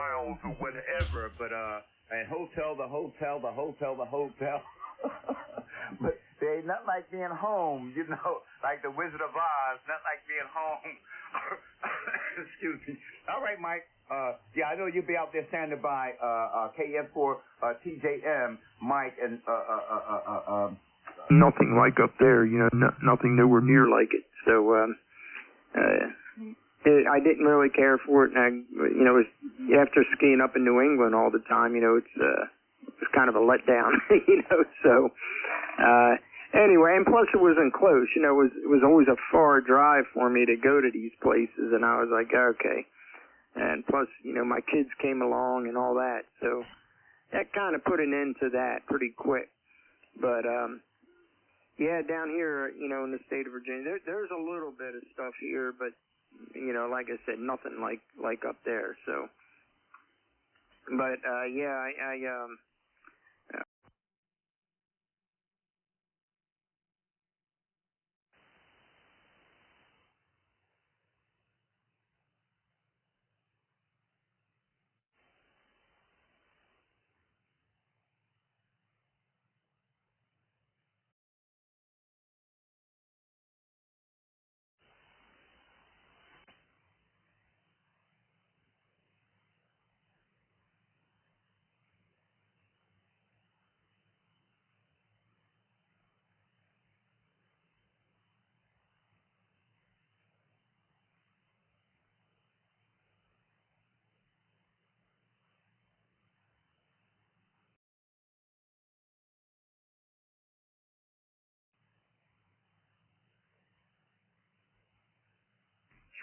miles or whatever, but and hotel, the hotel. But there ain't nothing like being home, you know, like the Wizard of Oz, nothing like being home. Excuse me. All right, Mike. Yeah, I know you'll be out there standing by KF4 TJM, Mike, and nothing like up there, you know, nothing nowhere near like it. So I didn't really care for it, and I, you know, after skiing up in New England all the time, you know, it's kind of a letdown, you know. So anyway, and plus it wasn't close, you know. It was always a far drive for me to go to these places, and I was like, okay. And plus, you know, my kids came along and all that, so that kind of put an end to that pretty quick. But yeah, down here, you know, in the state of Virginia, there's a little bit of stuff here, but you know, like I said, nothing like up there. So, but yeah,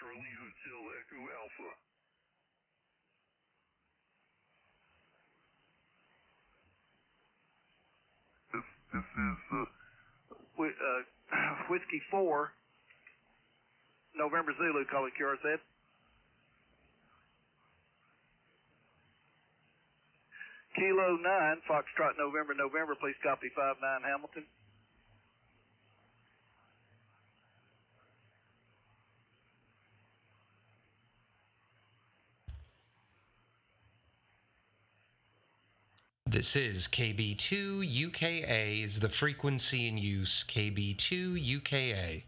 Charlie Hotel Echo Alpha. This is Whiskey 4, November Zulu, calling QRZ. Kilo 9, Foxtrot November, please copy 59 Hamilton. This is KB2UKA is the frequency in use, KB2UKA.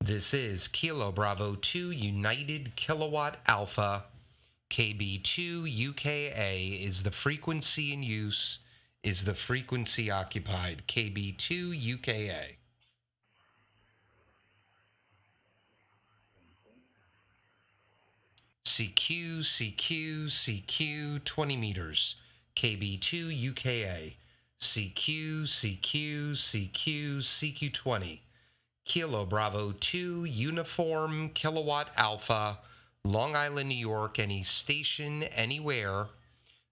This is Kilo Bravo 2 United Kilowatt Alpha, KB2UKA is the frequency in use, is the frequency occupied, KB2UKA. CQCQCQ 20 meters, KB2UKA, CQCQCQ 20, Kilo Bravo 2 Uniform Kilowatt Alpha, Long Island, New York, any station, anywhere,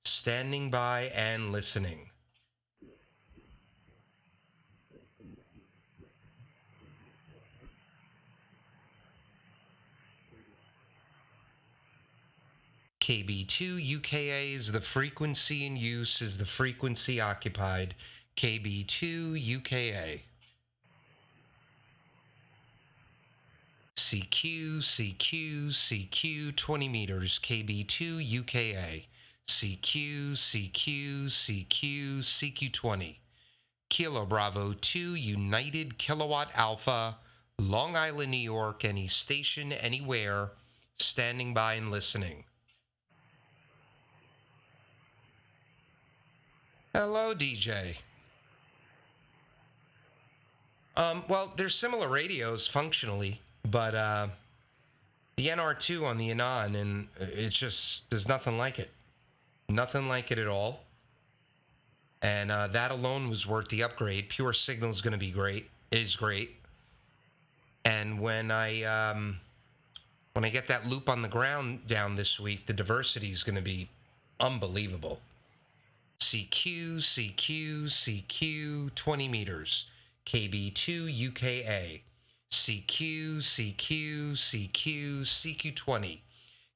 standing by and listening. KB2UKA is the frequency in use, is the frequency occupied, KB2UKA. CQCQCQ 20 meters, KB2UKA, CQCQCQ 20, Kilo Bravo 2 United Kilowatt Alpha, Long Island, New York, any station, anywhere, standing by and listening. Hello, DJ. Well, they're similar radios functionally, but the NR2 on the ANAN, and it's just, there's nothing like it. Nothing like it at all. And that alone was worth the upgrade. Pure signal is going to be great, is great. And when I get that loop on the ground down this week, the diversity is going to be unbelievable. CQCQCQ 20 meters, KB2UKA, CQCQCQ 20,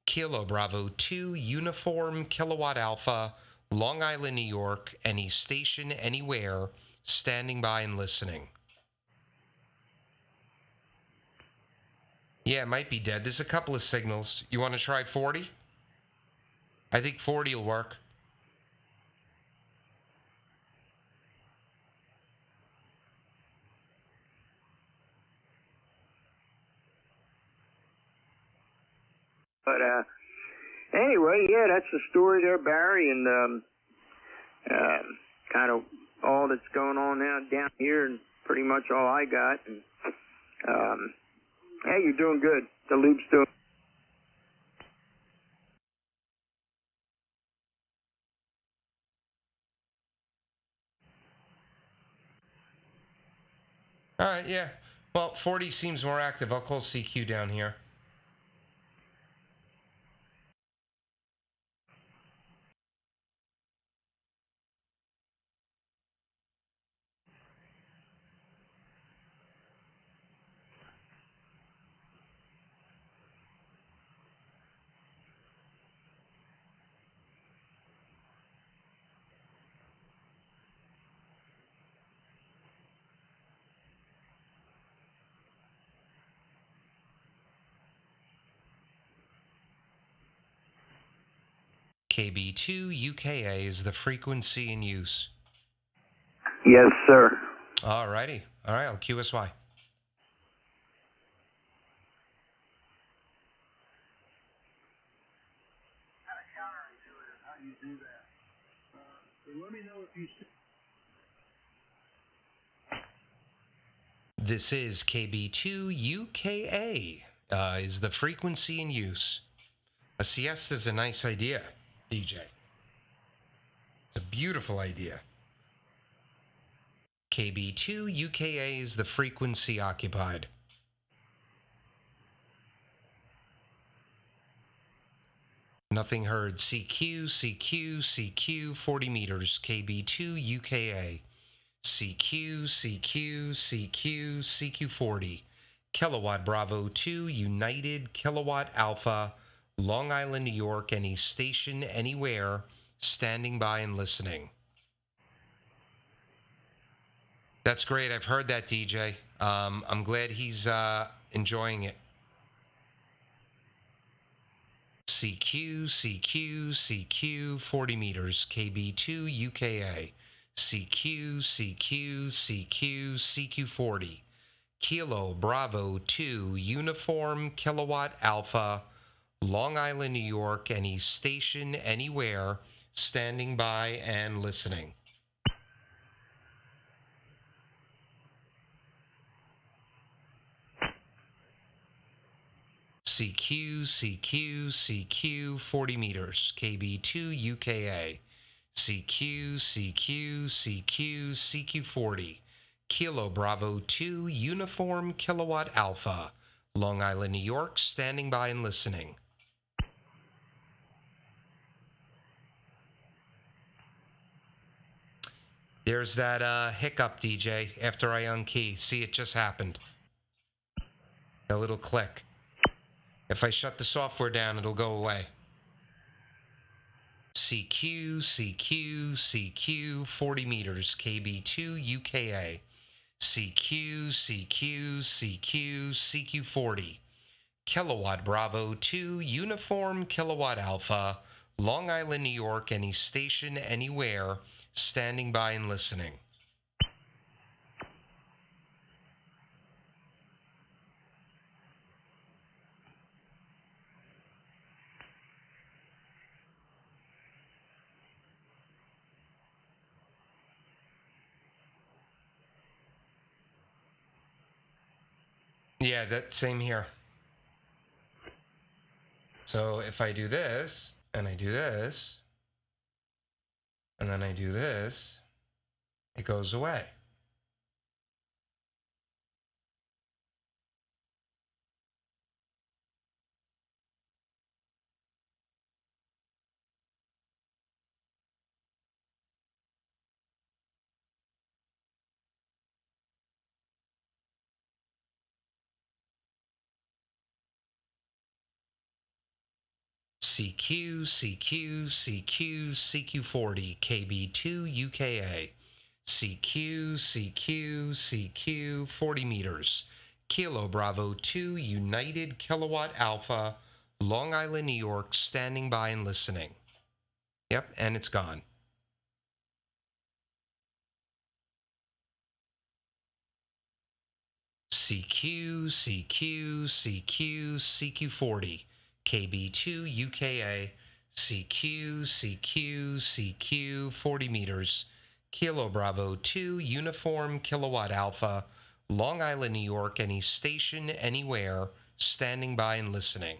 Kilo Bravo 2 Uniform Kilowatt Alpha, Long Island, New York, any station, anywhere, standing by and listening. Yeah, it might be dead. There's a couple of signals. You want to try 40? I think 40 will work. But anyway, yeah, that's the story there, Barry, and kind of all that's going on now down here, and pretty much all I got. And hey, you're doing good. The loop's doing. All right, yeah. Well, 40 seems more active. I'll call CQ down here. KB2UKA is the frequency in use. Yes, sir. All righty. All right, I'll QSY. This is KB2UKA, is the frequency in use. A siesta is a nice idea, DJ. It's a beautiful idea. KB2UKA is the frequency occupied. Nothing heard. CQCQCQ 40 meters. KB2UKA. CQCQCQ 40. Kilowatt Bravo 2 United Kilowatt Alpha. Long Island, New York. Any station, anywhere. Standing by and listening. That's great. I've heard that, DJ. I'm glad he's enjoying it. CQCQCQ 40 meters. KB2UKA. CQCQCQCQ 40. Kilo Bravo 2 Uniform Kilowatt Alpha. Long Island, New York. Any station, anywhere. Standing by and listening. CQCQCQ 40 meters. KB2UKA. CQCQCQCQ 40. Kilo Bravo 2 Uniform Kilowatt Alpha. Long Island, New York. Standing by and listening. There's that hiccup, DJ, after I unkey. See, it just happened. A little click. If I shut the software down, it'll go away. CQCQCQ 40 meters. KB2UKA. CQCQCQCQ 40. Kilowatt Bravo 2 Uniform Kilowatt Alpha. Long Island, New York. Any station, anywhere. Standing by and listening. Yeah, that same here. So if I do this, and I do this, and then I do this, it goes away. CQCQCQCQ 40 KB2UKA. CQCQCQ 40 meters. Kilo Bravo 2 United Kilowatt Alpha, Long Island, New York, standing by and listening. Yep, and it's gone. CQCQCQ40, KB2UKA, CQCQCQ 40 meters, Kilo Bravo 2 Uniform Kilowatt Alpha, Long Island, New York, any station, anywhere, standing by and listening.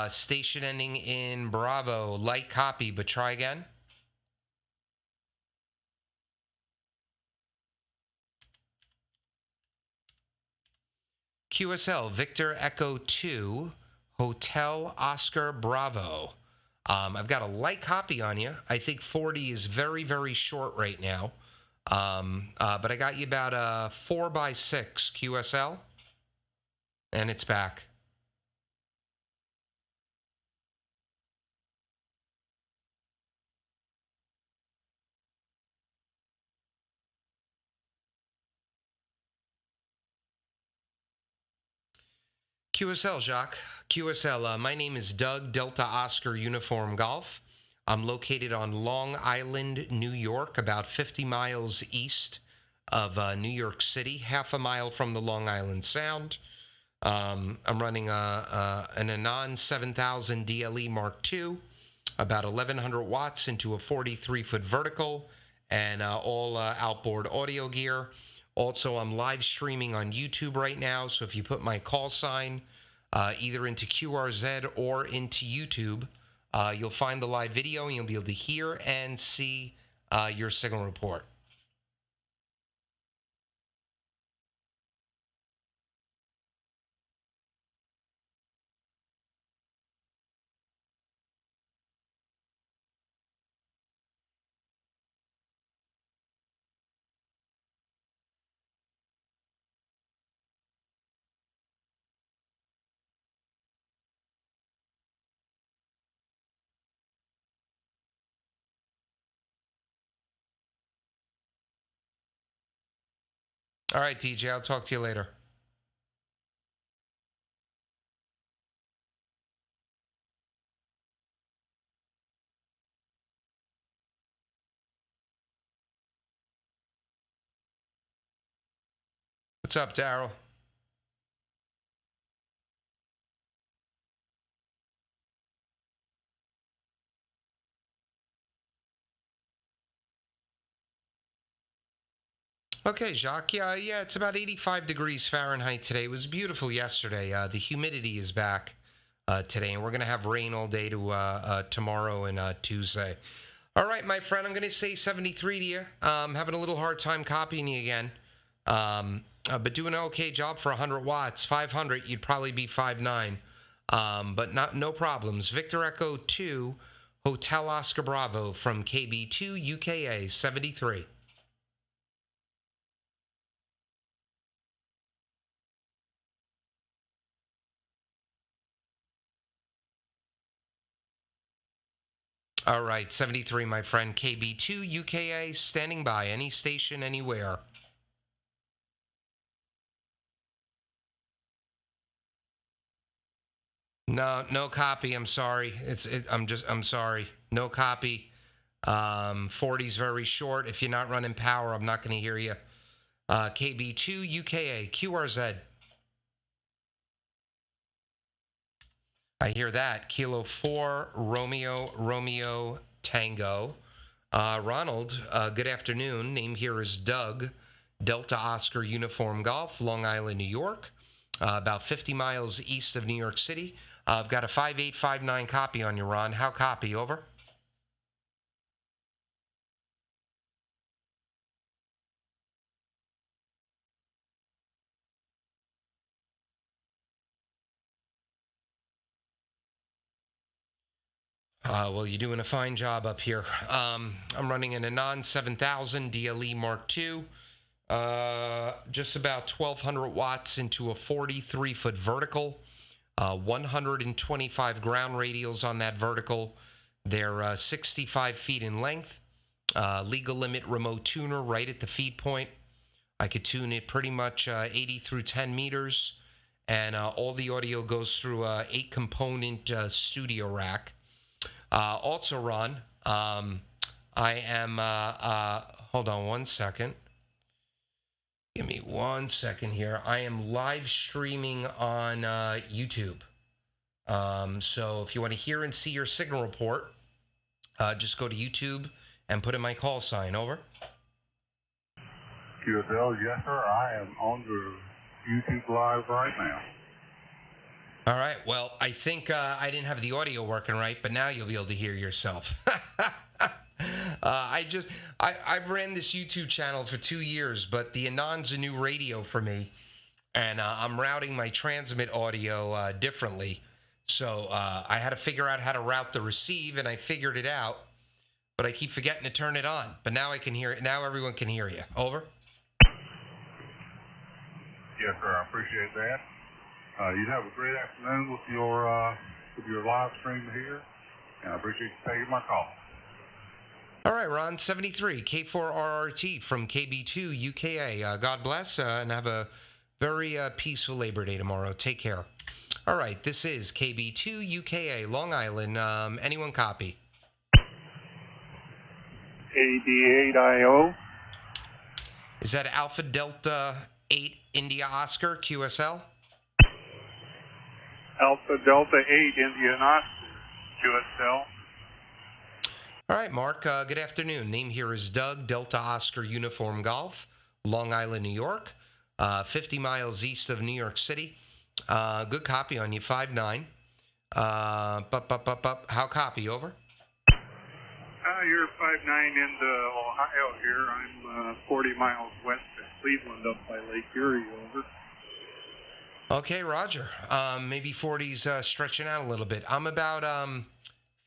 Station ending in Bravo, light copy, but try again. QSL, Victor Echo 2, Hotel Oscar Bravo. I've got a light copy on you. I think 40 is very, very short right now. But I got you about a 4x6 QSL, and it's back. QSL, Jacques. QSL, my name is Doug, Delta Oscar Uniform Golf. I'm located on Long Island, New York, about 50 miles east of New York City, half a mile from the Long Island Sound. I'm running an ANAN 7000 DLE Mark II, about 1,100 watts into a 43-foot vertical, and all outboard audio gear. Also, I'm live streaming on YouTube right now, so if you put my call sign either into QRZ or into YouTube, you'll find the live video and you'll be able to hear and see your signal report. All right, DJ, I'll talk to you later. What's up, Daryl? Okay, Jacques. Yeah, it's about 85 degrees Fahrenheit today. It was beautiful yesterday. The humidity is back today, and we're going to have rain all day to tomorrow and Tuesday. All right, my friend, I'm going to say 73 to you. Having a little hard time copying you again, but doing an okay job for 100 watts. 500, you'd probably be 5'9", but no problems. Victor Echo 2, Hotel Oscar Bravo from KB2UKA 73. All right, 73, my friend. KB2UKA, standing by. Any station, anywhere. No copy. I'm sorry. I'm sorry. No copy. 40's very short. If you're not running power, I'm not going to hear you. KB2UKA, QRZ. I hear that. Kilo 4, Romeo Tango. Ronald, good afternoon. Name here is Doug, Delta Oscar Uniform Golf, Long Island, New York. About 50 miles east of New York City. I've got a 5859 copy on you, Ron. How copy? Over? Well, you're doing a fine job up here. I'm running an ANAN 7000 DLE Mark II. Just about 1,200 watts into a 43-foot vertical. 125 ground radials on that vertical. They're 65 feet in length. Legal limit remote tuner right at the feed point. I could tune it pretty much 80 through 10 meters. And all the audio goes through a 8-component studio rack. Also, Ron, I am, hold on one second. Give me 1 second here. I am live streaming on YouTube. So if you want to hear and see your signal report, just go to YouTube and put in my call sign. Over. QSL, yes, sir. I am on the YouTube Live right now. All right. Well, I think I didn't have the audio working right, but now you'll be able to hear yourself. I've ran this YouTube channel for 2 years, but the ANAN's a new radio for me, and I'm routing my transmit audio differently. So I had to figure out how to route the receive, and I figured it out, but I keep forgetting to turn it on. But now I can hear it. Now everyone can hear you. Over. Yes, sir. I appreciate that. You have a great afternoon with your live stream here, and I appreciate you taking my call. All right, Ron, 73, K4RRT from KB2UKA. God bless, and have a very peaceful Labor Day tomorrow. Take care. All right, this is KB2UKA, Long Island. Anyone copy? AD8IO. Is that Alpha Delta 8 India Oscar, QSL? Alpha Delta 8 India Oscar, QSL. All right, Mark, good afternoon. Name here is Doug, Delta Oscar Uniform Golf, Long Island, New York, 50 miles east of New York City. Good copy on you, 5'9". How copy, over? You're 5'9" into Ohio here. I'm 40 miles west of Cleveland up by Lake Erie, over. Okay, Roger. Maybe 40's stretching out a little bit. I'm about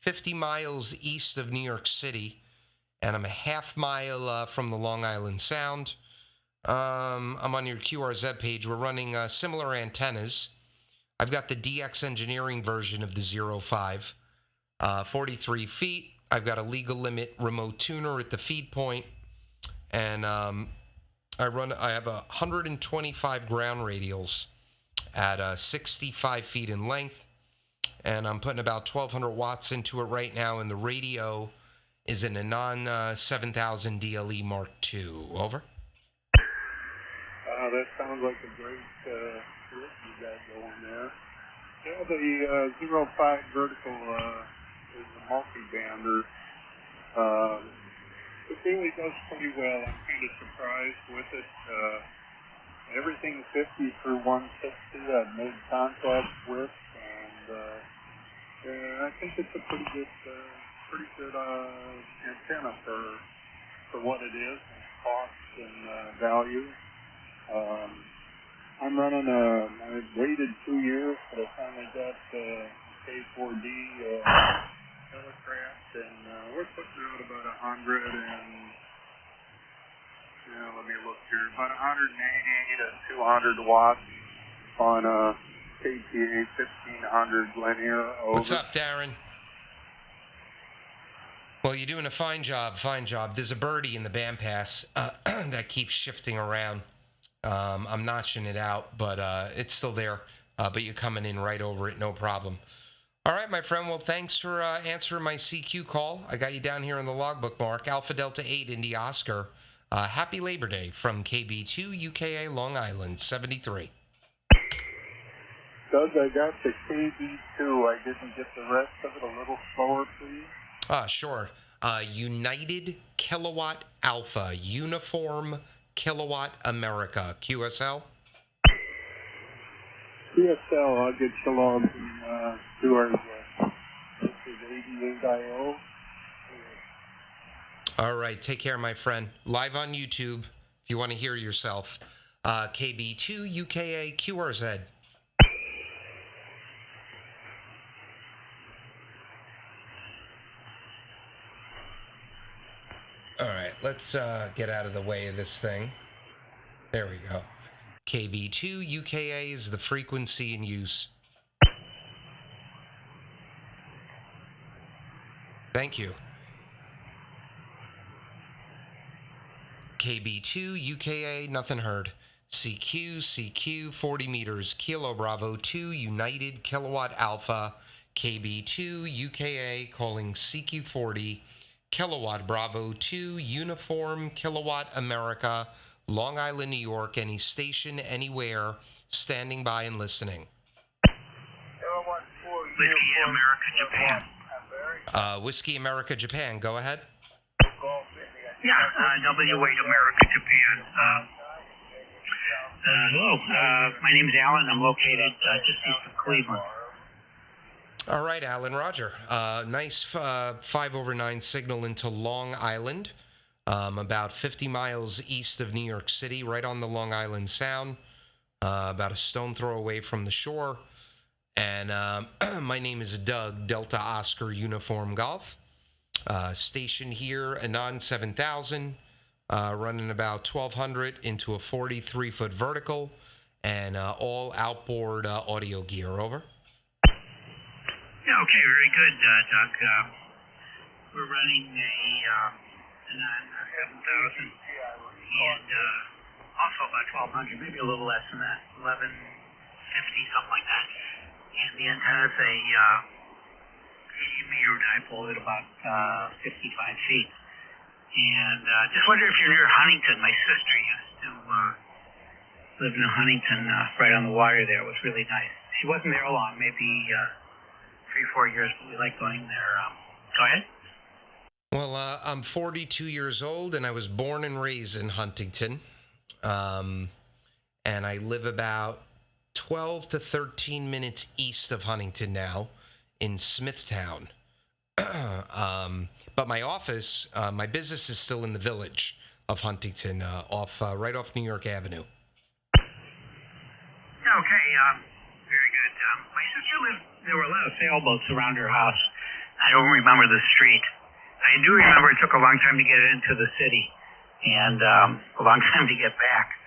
50 miles east of New York City, and I'm a half mile from the Long Island Sound. I'm on your QRZ page. We're running similar antennas. I've got the DX Engineering version of the 05, 43 feet. I've got a legal limit remote tuner at the feed point, and I have 125 ground radials at 65 feet in length, and I'm putting about 1,200 watts into it right now, and the radio is an ANAN 7000 DLE Mark II. Over. That sounds like a great trip you got going there. Yeah, the 05 vertical is a multi-bander. It really does pretty well. I'm kind of surprised with it. Everything 50 through 160 I've made contact with, and I think it's a pretty good antenna for what it is, and cost and value. I'm running I've waited 2 years, but I finally got K4D Telecraft, and we're putting out about 100 and, let me look here, about 180 to 200 watts on a KTA 1500 linear. Over. What's up, Darren? Well, you're doing a fine job, fine job. There's a birdie in the bandpass that keeps shifting around. I'm notching it out, but it's still there. But you're coming in right over it, no problem. All right, my friend. Well, thanks for answering my CQ call. I got you down here in the logbook, Mark. Alpha Delta 8 Indy Oscar. Happy Labor Day from KB2UKA, Long Island, 73. Doug, I got the KB2. I didn't get the rest of it. A little slower, please. Sure. United Kilowatt Alpha, Uniform Kilowatt America, QSL? QSL, I'll get you logged and do our This is 88IO. All right, take care, my friend. Live on YouTube, if you want to hear yourself. KB2UKA QRZ. All right, let's get out of the way of this thing. There we go. KB2UKA is the frequency in use. Thank you. KB2UKA, nothing heard. CQCQ, 40 meters, Kilo Bravo 2, United Kilowatt Alpha, KB2UKA calling CQ40, Kilowatt Bravo 2, Uniform Kilowatt America, Long Island, New York, any station, anywhere, standing by and listening. Whiskey America, Japan. Whiskey America, Japan, go ahead. Yeah, W8 America, Japan. Hello, my name is Alan. I'm located just east of Cleveland. All right, Alan, Roger. Nice 5/9 signal into Long Island, about 50 miles east of New York City, right on the Long Island Sound, about a stone throw away from the shore. And my name is Doug, Delta Oscar Uniform Golf. Station here, ANAN 7000, running about 1200 into a 43-foot vertical, and all outboard audio gear, over. Yeah, okay, very good, Doug. We're running ANAN 7000, and also about 1200, maybe a little less than that, 1150, something like that. And the antenna is a 80-meter dipole at about 55 feet. And just wonder if you're near Huntington. My sister used to live in Huntington, right on the water there. It was really nice. She wasn't there long, maybe 3-4 years, but we like going there. Go ahead. Well, I'm 42 years old, and I was born and raised in Huntington. And I live about 12 to 13 minutes east of Huntington now, in Smithtown. But my office, my business is still in the village of Huntington, right off New York Avenue. Okay, very good. My sister lived, there were a lot of sailboats around her house. I don't remember the street. I do remember it took a long time to get into the city, and a long time to get back.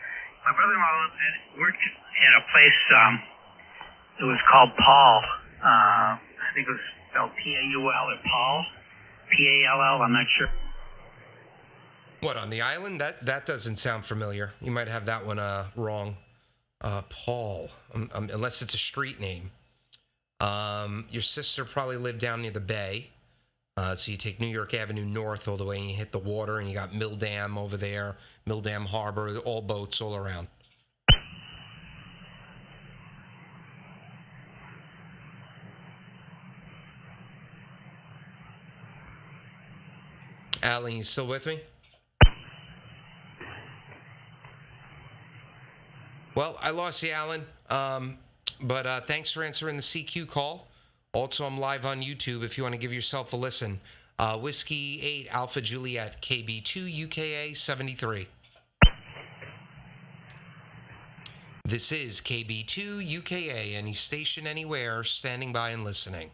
My brother-in-law worked at a place, it was called Paul. I think it was spelled P-A-U-L or Paul. P-A-L-L, I'm not sure. What, on the island? That doesn't sound familiar. You might have that one wrong. Paul, unless it's a street name. Your sister probably lived down near the bay. So you take New York Avenue north all the way and you hit the water, and you got Mill Dam over there, Mill Dam Harbor, all boats all around. Alan, you still with me? Well, I lost you, Alan. But thanks for answering the CQ call. Also, I'm live on YouTube if you want to give yourself a listen. Whiskey 8 Alpha Juliet, KB2UKA 73. This is KB2UKA, any station anywhere, standing by and listening.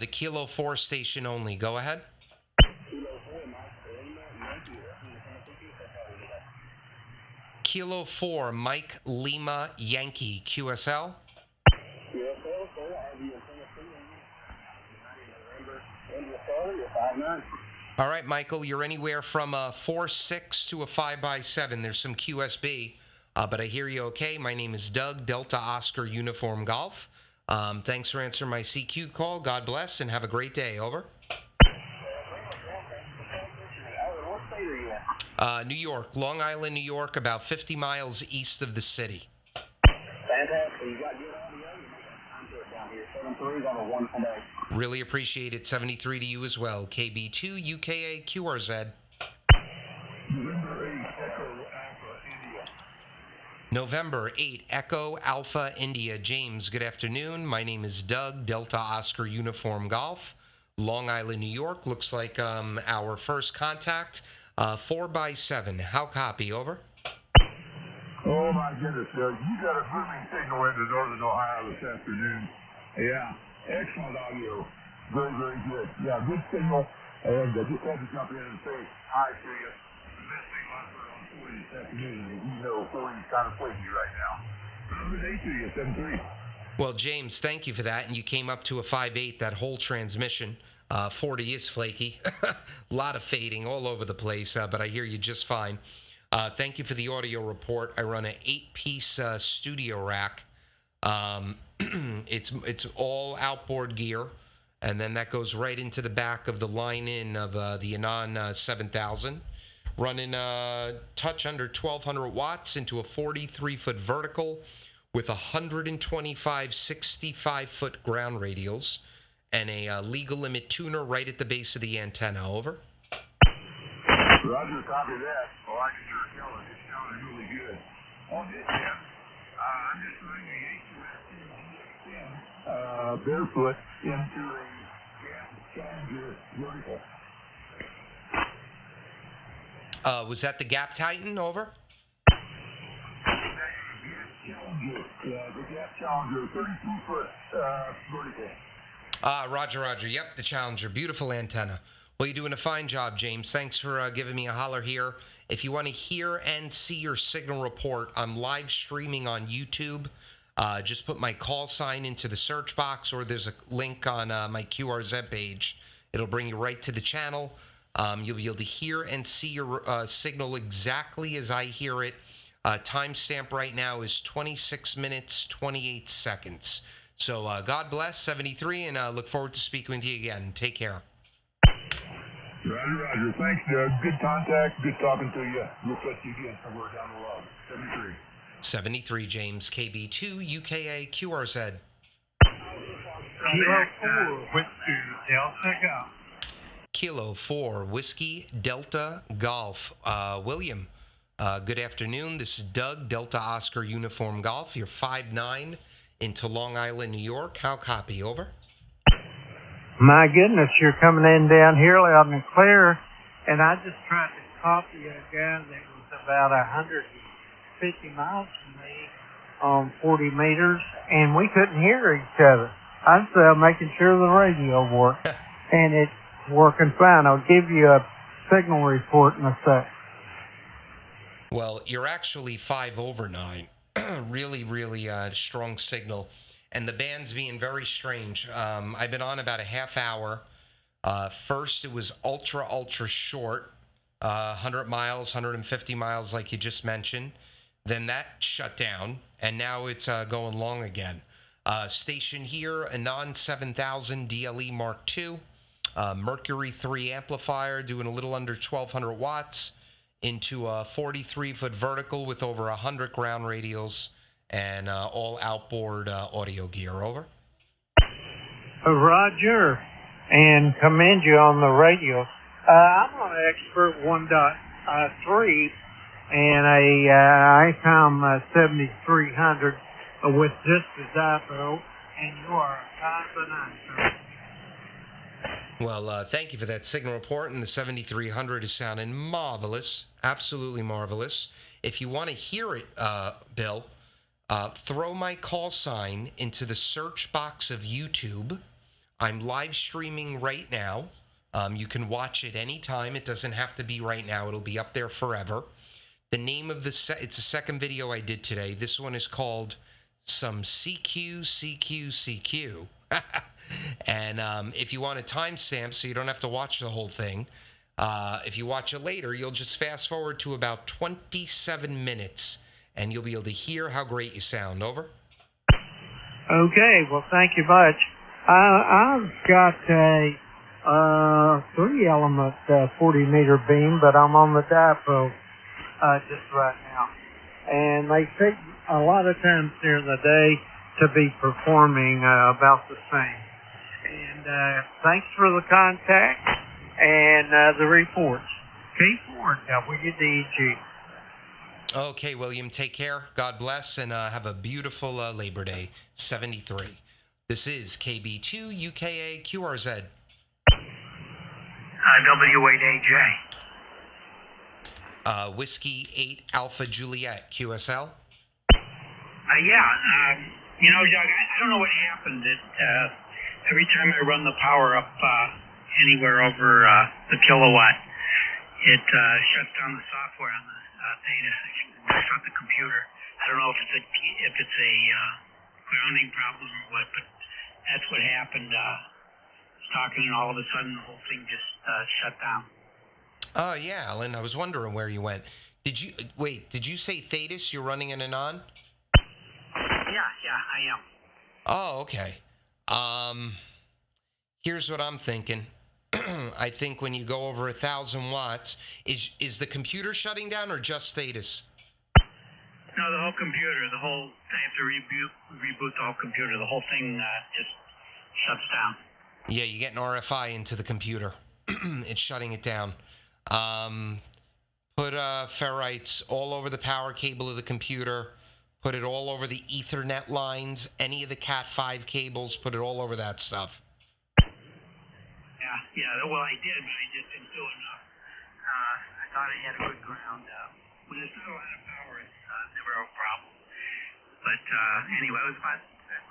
The Kilo 4 station only. Go ahead. Kilo 4, Mike Lima Yankee, QSL. All right, Michael, you're anywhere from a 4.6 to a 5x7. There's some QSB, but I hear you okay. My name is Doug, Delta Oscar Uniform Golf. Thanks for answering my CQ call. God bless, and have a great day. Over. New York, Long Island, New York, about 50 miles east of the city. Fantastic. You got good audio. You make down here. 7-3 on a wonderful day. Really appreciate it. 73 to you as well. KB2UKA QRZ. November 8 Echo Alpha India. James, good afternoon. My name is Doug, Delta Oscar Uniform Golf. Long Island, New York. Looks like our first contact. 4x7. How copy? Over. Oh my goodness, Doug. You got a booming signal into Northern Ohio this afternoon. Yeah, excellent audio. Very, very good. Yeah, good signal. And I just had to jump in and say hi to you. Listening on 40 this afternoon. You know, 40 is kind of flaky right now. Good day to you, 7-3. Well, James, thank you for that. And you came up to a 5.8, that whole transmission. 40 is flaky. A lot of fading all over the place, but I hear you just fine. Thank you for the audio report. I run an 8-piece studio rack. It's all outboard gear, and then that goes right into the back of the line-in of the ANAN 7000. Running a touch under 1,200 watts into a 43-foot vertical with 125 65-foot ground radials and a legal limit tuner right at the base of the antenna. Over. Roger, copy that. Oh, I can sure tell it. It sounded really good. On this end, I'm just running a 8 barefoot into a gas Challenger vertical. Was that the Gap Titan? Over. The Gap Challenger, 32-foot vertical. Roger, Roger. Yep, the Challenger. Beautiful antenna. Well, you're doing a fine job, James. Thanks for giving me a holler here. If you want to hear and see your signal report, I'm live streaming on YouTube. Just put my call sign into the search box, or there's a link on my QRZ page. It'll bring you right to the channel. You'll be able to hear and see your signal exactly as I hear it. Timestamp right now is 26 minutes, 28 seconds. So God bless, 73, and look forward to speaking with you again. Take care. Roger, Roger. Thanks, Doug. Good contact. Good talking to you. We'll touch you again somewhere down the road. 73. 73, James. KB2UKA QRZ. Kilo 4, Whiskey Delta Golf. Kilo 4, Whiskey Delta Golf. William, good afternoon. This is Doug, Delta Oscar Uniform Golf. You're 5'9", into Long Island, New York. How copy? Over. My goodness, you're coming in down here loud and clear, and I just tried to copy a guy that was about 150 miles from me on 40 meters, and we couldn't hear each other. I was making sure the radio worked, and it's working fine. I'll give you a signal report in a sec. Well, you're actually 5/9. Really, really strong signal. And the band's being very strange. I've been on about a half hour. First, it was ultra short, 100 miles, 150 miles, like you just mentioned. Then that shut down, and now it's going long again. Station here, ANAN 7000 DLE Mark II, Mercury 3 amplifier, doing a little under 1,200 watts into a 43-foot vertical with over 100 ground radials. And all outboard audio gear. Over. Roger, and commend you on the radio. I'm on Expert 1.3 and a ICOM 7300 with just a dipo, and you are a 5'9", sir. Well, thank you for that signal report, and the 7300 is sounding marvelous, absolutely marvelous. If you want to hear it, Bill, throw my call sign into the search box of YouTube. I'm live streaming right now. You can watch it anytime. It doesn't have to be right now. It'll be up there forever. The name of it's the second video I did today. This one is called Some CQCQCQ. And if you want a timestamp so you don't have to watch the whole thing, if you watch it later, you'll just fast forward to about 27 minutes. And you'll be able to hear how great you sound. Over. Okay, well, thank you much. I've got a 3-element 40-meter beam, but I'm on the dipo just right now. And they take a lot of times during the day to be performing about the same. And thanks for the contact and the reports. K4WDG. Okay, William, take care. God bless, and have a beautiful Labor Day. 73. This is KB2UKA QRZ. W8AJ. Whiskey 8 Alpha Juliet QSL. You know, Doug, I don't know what happened. Every time I run the power up anywhere over the kilowatt, it shuts down the software on the data section. It's not the computer. I don't know if it's a grounding problem or what, but that's what happened. I was talking, and all of a sudden the whole thing just shut down. Oh, yeah, Alan. I was wondering where you went. Did you say Thetis? You're running an ANAN? Yeah, I am. Oh, okay. Here's what I'm thinking. I think when you go over 1,000 watts, is the computer shutting down or just Thetis? No, the whole computer. I have to reboot the whole computer. The whole thing just shuts down. Yeah, you get an RFI into the computer. It's shutting it down. Put ferrites all over the power cable of the computer. Put it all over the Ethernet lines, any of the Cat5 cables, put it all over that stuff. Yeah, well, I did, but I just didn't do enough. I thought I had a good ground. When there's not a lot of power, it's never a problem. But anyway, it was about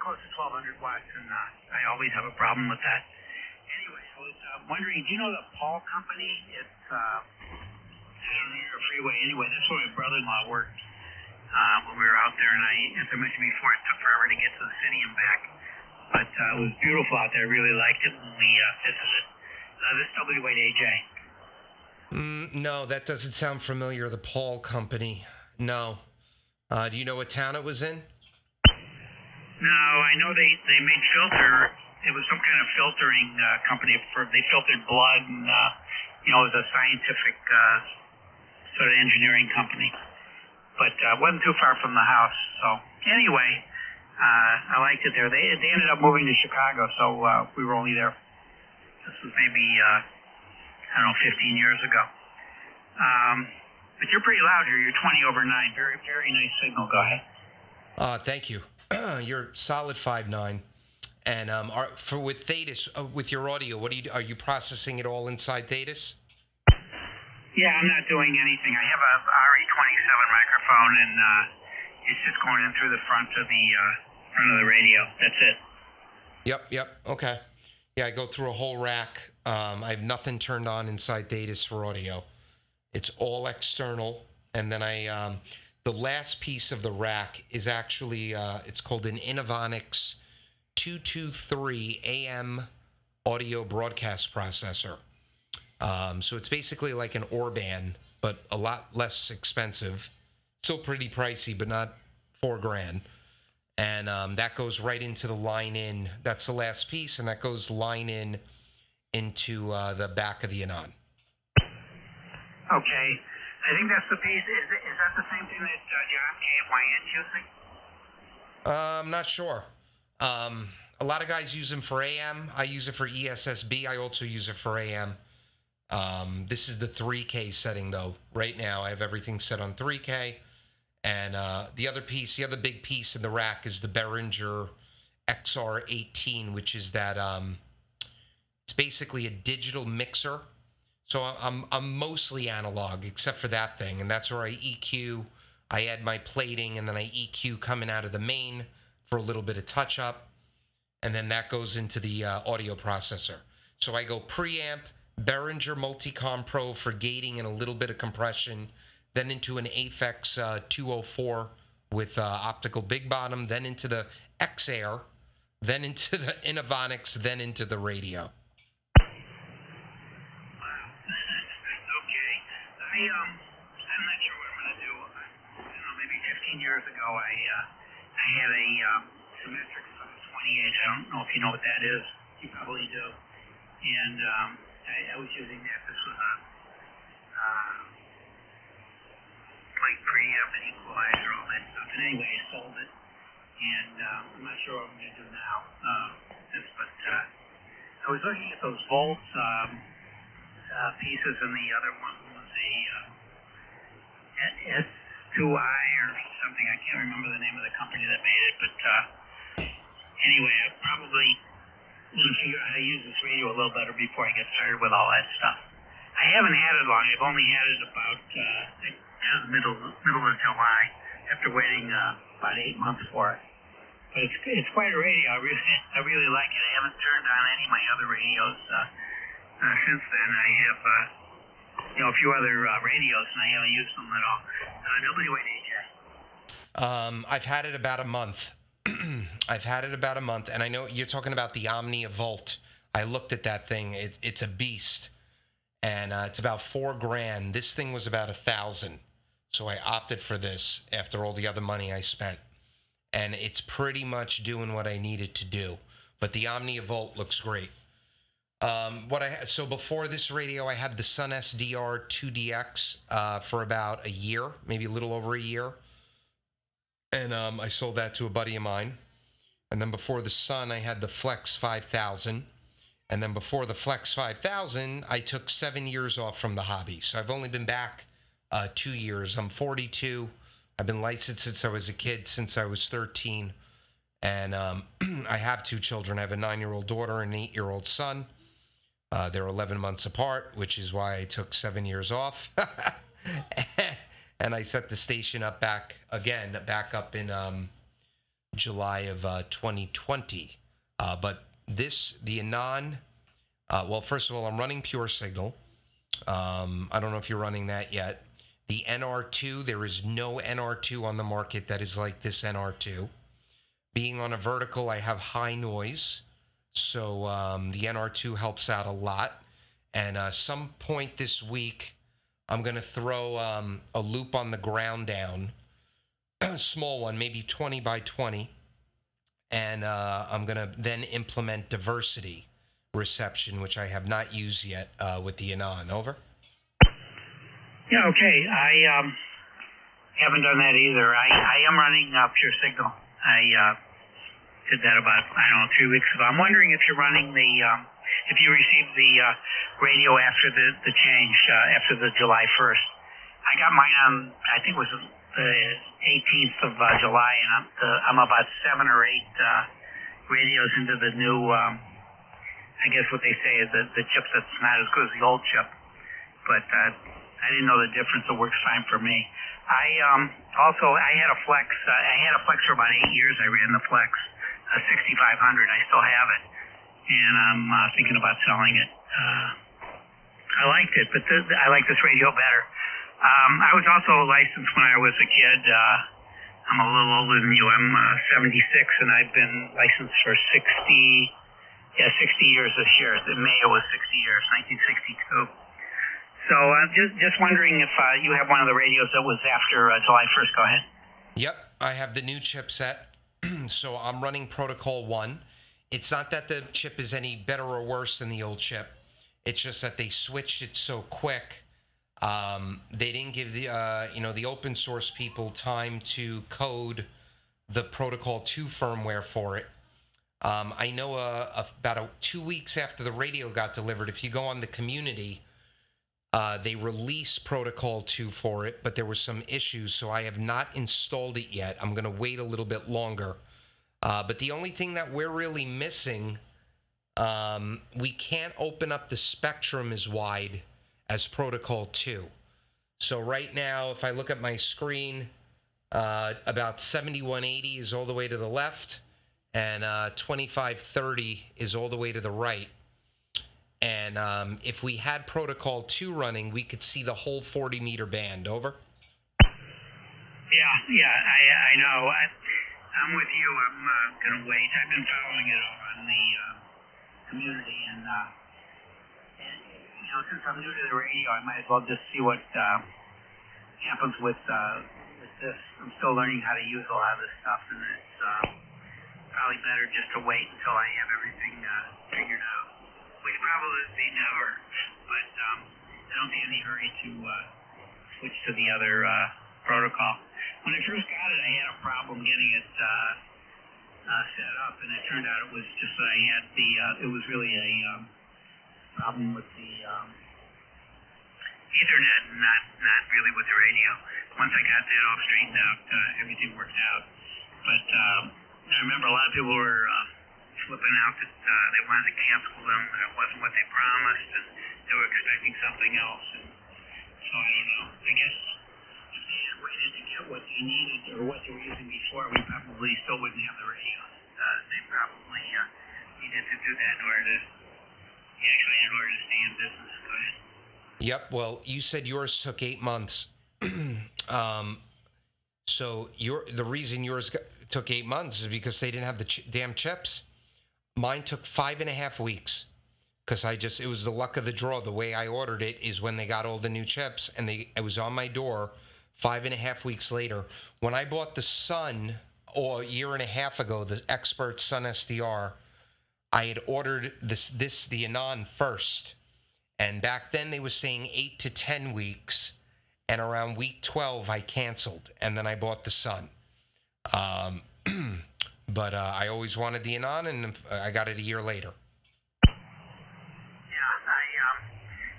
close to 1,200 watts, and I always have a problem with that. Anyway, I was wondering, do you know the Paul Company? It's, I don't know, near a freeway. Anyway, that's where my brother-in-law worked when we were out there, and as I mentioned before, it took forever to get to the city and back. But it was beautiful out there. I really liked it when we visited. This WAJ. No, that doesn't sound familiar. The Paul Company. No. Do you know what town it was in? No, I know they made filter. It was some kind of filtering company. They filtered blood, and it was a scientific sort of engineering company. But it wasn't too far from the house. So anyway, I liked it there. They ended up moving to Chicago, so we were only there. This was maybe, 15 years ago. But you're pretty loud here. You're 20 over 9. Very, very nice signal. Go ahead. Thank you. You're solid 5.9. And with Thetis, with your audio, are you processing it all inside Thetis? Yeah, I'm not doing anything. I have a RE27 microphone, and it's just going in through the front of the radio. That's it. Yep. Okay. Yeah, I go through a whole rack. I have nothing turned on inside Thetis for audio. It's all external, and then the last piece of the rack is actually it's called an Inovonics 223 AM audio broadcast processor. So it's basically like an Orban, but a lot less expensive. Still pretty pricey, but not $4,000. And that goes right into the line in. That's the last piece, and that goes line in into the back of the ANAN. Okay. I think that's the piece. Is that the same thing that John KYN's using? I'm not sure. A lot of guys use them for AM. I use it for ESSB. I also use it for AM. This is the 3K setting, though. Right now, I have everything set on 3K. And the other big piece in the rack is the Behringer XR18, which is that it's basically a digital mixer. So I'm mostly analog, except for that thing, and that's where I EQ. I add my plating, and then I EQ coming out of the main for a little bit of touch-up, and then that goes into the audio processor. So I go preamp, Behringer Multicom Pro for gating and a little bit of compression, then into an Aphex 204 with optical big bottom, then into the X-Air, then into the Inovonics, then into the radio. I'm not sure what I'm going to do. Maybe 15 years ago, I had a symmetric 28. I don't know if you know what that is. You probably do. And I was using that. This was a light preamp and equalizer, all that stuff. And anyway, I sold it. And I'm not sure what I'm going to do now. But I was looking at those volts pieces, and the other one was a S2I or something. I can't remember the name of the company that made it, but anyway, I probably going to figure out how to use this radio a little better before I get started with all that stuff. I haven't had it long. I've only had it about middle of July, after waiting about 8 months for it. But it's quite a radio. I really like it. I haven't turned on any of my other radios since then. I have a few other radios, and I haven't used them at all. WAJ. I've had it about a month. I've had it about a month, and I know you're talking about the Omnia Volt. I looked at that thing. It's a beast, and it's about $4,000. This thing was about $1,000, so I opted for this after all the other money I spent, and it's pretty much doing what I needed to do. But the Omnia Volt looks great. So before this radio, I had the Sun SDR 2DX for about a year, maybe a little over a year. And I sold that to a buddy of mine. And then before the Sun, I had the Flex 5000. And then before the Flex 5000, I took 7 years off from the hobby. So I've only been back 2 years. I'm 42. I've been licensed since I was a kid, since I was 13. And I have 2 children. I have a 9-year-old daughter and an 8-year-old son. They're 11 months apart, which is why I took 7 years off. And I set the station up back up in July of 2020. But the ANAN, well, first of all, I'm running Pure Signal. I don't know if you're running that yet. The NR2, there is no NR2 on the market that is like this NR2. Being on a vertical, I have high noise. So the NR2 helps out a lot. And some point this week, I'm going to throw a loop on the ground down, a small one, maybe 20 by 20. And I'm going to then implement diversity reception, which I have not used yet with the ANAN. Over? Yeah, okay. I haven't done that either. I am running Pure Signal. I did that about, 3 weeks ago. I'm wondering if you're running if you received the radio after the change, after the July 1st. I got mine on, I think it was the 18th of July, and I'm about 7 or 8 radios into the new, I guess what they say is the chip that's not as good as the old chip. But I didn't know the difference. It works fine for me. I had a Flex. I had a Flex for about 8 years. I ran the Flex. 6500. I still have it, and I'm thinking about selling it. I liked it, but I like this radio better. I was also licensed when I was a kid. I'm a little older than you. I'm 76, and I've been licensed for 60 years this year. In May it was 60 years, 1962. So just wondering if you have one of the radios that was after July 1st. Go ahead. Yep, I have the new chipset. So I'm running Protocol 1. It's not that the chip is any better or worse than the old chip. It's just that they switched it so quick. They didn't give the open source people time to code the Protocol 2 firmware for it. I know about 2 weeks after the radio got delivered, if you go on the community, they released Protocol 2 for it, but there were some issues, so I have not installed it yet. I'm going to wait a little bit longer. But the only thing that we're really missing, we can't open up the spectrum as wide as Protocol 2. So right now, if I look at my screen, about 7180 is all the way to the left, and 2530 is all the way to the right. And if we had Protocol 2 running, we could see the whole 40-meter band. Over? Yeah, I know. I'm with you. I'm going to wait. I've been following it over on the community, and since I'm new to the radio, I might as well just see what happens with this. I'm still learning how to use a lot of this stuff, and it's probably better just to wait until I have everything figured out. Which probably would be never, but I don't see any hurry to switch to the other protocol. When I first got it, I had a problem getting it set up, and it turned out it was just that I had it was really a problem with the Ethernet, and not really with the radio. Once I got that all straightened out, everything worked out. But I remember a lot of people were flipping out that they wanted to cancel them, and it wasn't what they promised, and they were expecting something else. And so I don't know. I guess if they had waited to get what they needed or what they were using before, we probably still wouldn't have the radio. They probably needed to do that in order to stay in business. Go ahead. Yep. Well, you said yours took 8 months. So the reason yours it took 8 months is because they didn't have the damn chips. Mine took 5.5 weeks because it was the luck of the draw. The way I ordered it is when they got all the new chips, and it was on my door 5.5 weeks later. When I bought the Sun, or a year and a half ago, the Expert Sun SDR, I had ordered the ANAN first, and back then they were saying 8 to 10 weeks, and around week 12 I canceled, and then I bought the Sun. But I always wanted the ANAN, and I got it a year later.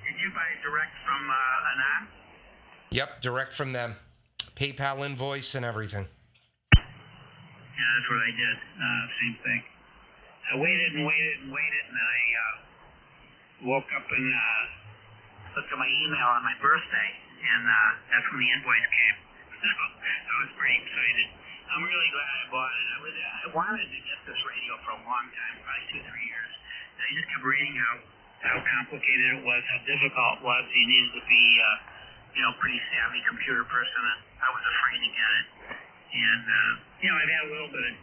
Did you buy direct from ANAN? Yep, direct from them. PayPal invoice and everything. Yeah, that's what I did. Same thing. I waited and waited and waited, and then I woke up and looked at my email on my birthday, and that's when the invoice came. So I was pretty excited. I'm really glad I bought it. I wanted to get this radio for a long time, probably 2-3 years. And I just kept reading how complicated it was, how difficult it was. You needed to be, pretty savvy computer person. And I was afraid to get it. And, I've had a little bit of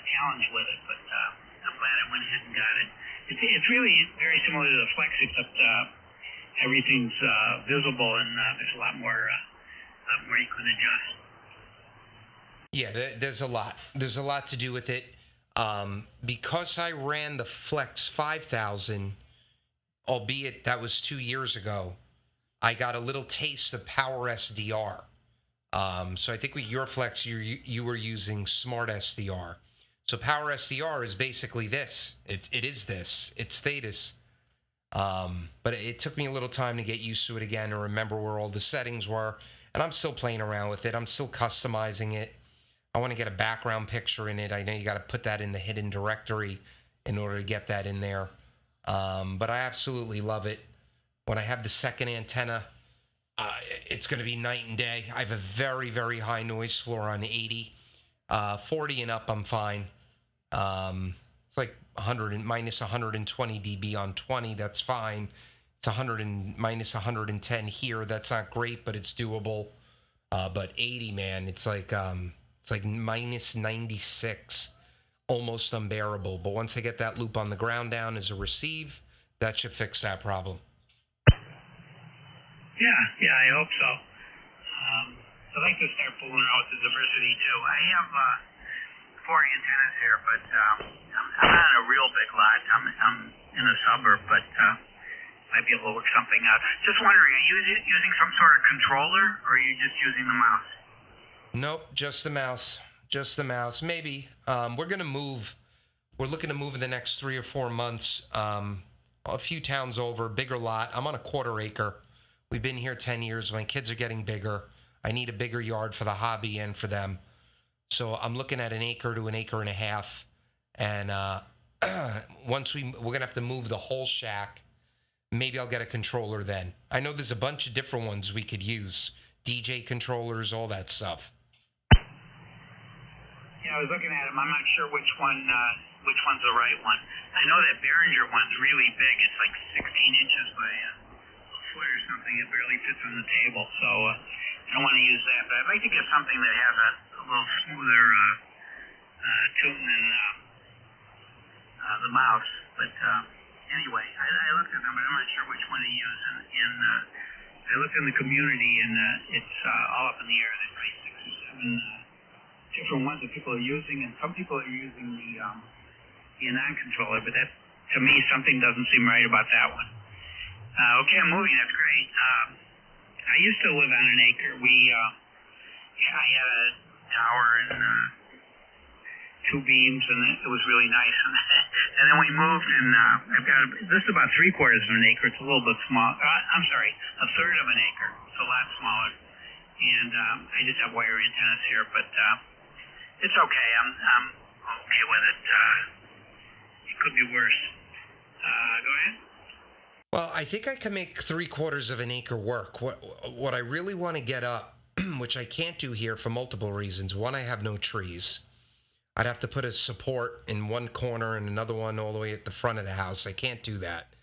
challenge with it, but I'm glad I went ahead and got it. It's really very similar to the Flex, except everything's visible, and there's a lot more you can adjust. Yeah, there's a lot. There's a lot to do with it. Because I ran the Flex 5000, albeit that was 2 years ago, I got a little taste of Power SDR. So I think with your Flex, you were using Smart SDR. So Power SDR is basically this. It is this. It's status. But it took me a little time to get used to it again and remember where all the settings were. And I'm still playing around with it. I'm still customizing it. I want to get a background picture in it. I know you got to put that in the hidden directory in order to get that in there. But I absolutely love it. When I have the second antenna, it's going to be night and day. I have a very, very high noise floor on 80. 40 and up, I'm fine. It's like 100 and minus 120 dB on 20. That's fine. It's 100 and minus 110 here. That's not great, but it's doable. But 80, man, it's like minus 96, almost unbearable. But once I get that loop on the ground down as a receive, that should fix that problem. Yeah, I hope so. I'd like to start pulling out the diversity too. I have 4 antennas here, but I'm not in a real big lot. I'm in a suburb, but might be able to work something out. Just wondering, are you using some sort of controller, or are you just using the mouse? Nope, just the mouse. Just the mouse. Maybe. We're going to move. We're looking to move in the next 3 or 4 months. A few towns over, bigger lot. I'm on a 1/4 acre. We've been here 10 years. My kids are getting bigger. I need a bigger yard for the hobby and for them. So I'm looking at 1 acre to 1.5 acres. And once we're going to have to move the whole shack, maybe I'll get a controller then. I know there's a bunch of different ones we could use. DJ controllers, all that stuff. Yeah, I was looking at them. I'm not sure which one's the right one. I know that Behringer one's really big. It's like 16 inches by a foot or something. It barely fits on the table. So I don't want to use that. But I'd like to get something that has a little smoother tune than the mouse. But anyway, I looked at them, but I'm not sure which one to use. And I looked in the community, and it's all up in the air. There's probably 6 or 7 different ones that people are using, and some people are using the ANAN controller, but that, to me, something doesn't seem right about that one. Okay, I'm moving. That's great. I used to live on 1 acre. I had a tower and 2 beams, and it was really nice. And then we moved, and this is about 3/4 of 1 acre. It's a little bit small. I'm sorry, 1/3 of 1 acre. It's a lot smaller. And I just have wire antennas here, but it's okay. I'm okay with it. It could be worse. Go ahead. Well, I think I can make 3/4 of 1 acre work. What I really want to get up, which I can't do here for multiple reasons. One, I have no trees. I'd have to put a support in one corner and another one all the way at the front of the house. I can't do that.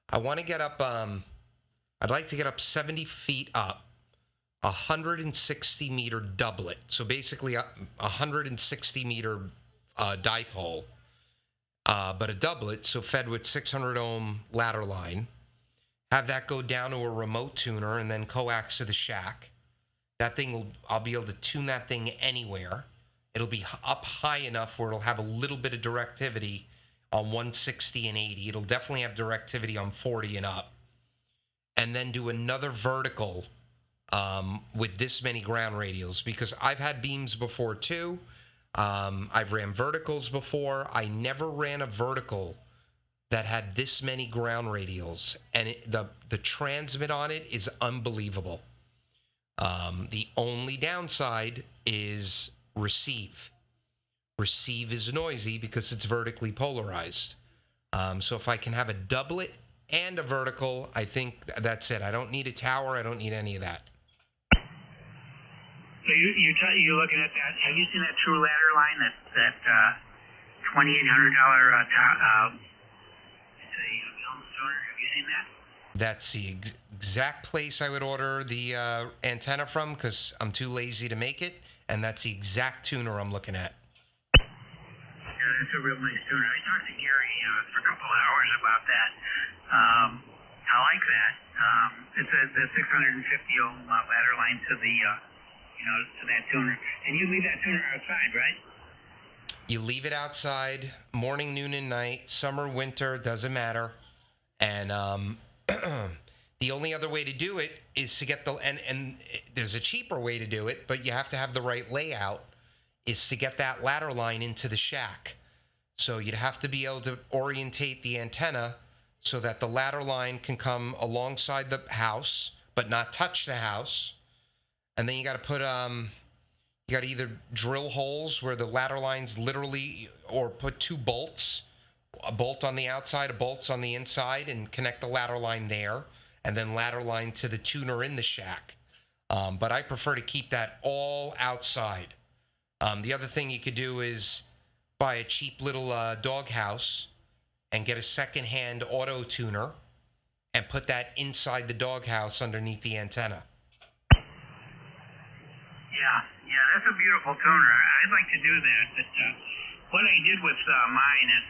I want to get up, I'd like to get up 70 feet up 160 meter doublet. So basically a 160 meter dipole, but a doublet, so fed with 600 ohm ladder line. Have that go down to a remote tuner and then coax to the shack. That thing will, I'll be able to tune that thing anywhere. It'll be up high enough where it'll have a little bit of directivity on 160 and 80. It'll definitely have directivity on 40 and up. And then do another vertical with this many ground radials, because I've had beams before too. I've ran verticals before. I never ran a vertical that had this many ground radials, and the transmit on it is unbelievable. The only downside is receive. Receive is noisy because it's vertically polarized. So if I can have a doublet and a vertical, I think that's it. I don't need a tower. I don't need any of that. So you're looking at that. Have you seen that true ladder line? That $2,800 have you seen that? That's the exact place I would order the antenna from, because I'm too lazy to make it, and that's the exact tuner I'm looking at. Yeah, that's a real nice tuner. I talked to Gary for a couple of hours about that. I like that. It's the 650 ohm ladder line to the to that tuner, and you leave that tuner outside, right? You leave it outside, morning, noon, and night, summer, winter, doesn't matter. And the only other way to do it is to get and there's a cheaper way to do it, but you have to have the right layout, is to get that ladder line into the shack. So you'd have to be able to orientate the antenna so that the ladder line can come alongside the house, but not touch the house. And then you got to put, you got to either drill holes where the ladder line's literally, or put two bolts, a bolt on the outside, a bolt on the inside, and connect the ladder line there, and then ladder line to the tuner in the shack. But I prefer to keep that all outside. The other thing you could do is buy a cheap little dog house and get a second-hand auto tuner and put that inside the dog house underneath the antenna. Yeah, that's a beautiful tuner. I'd like to do that, but what I did with mine is,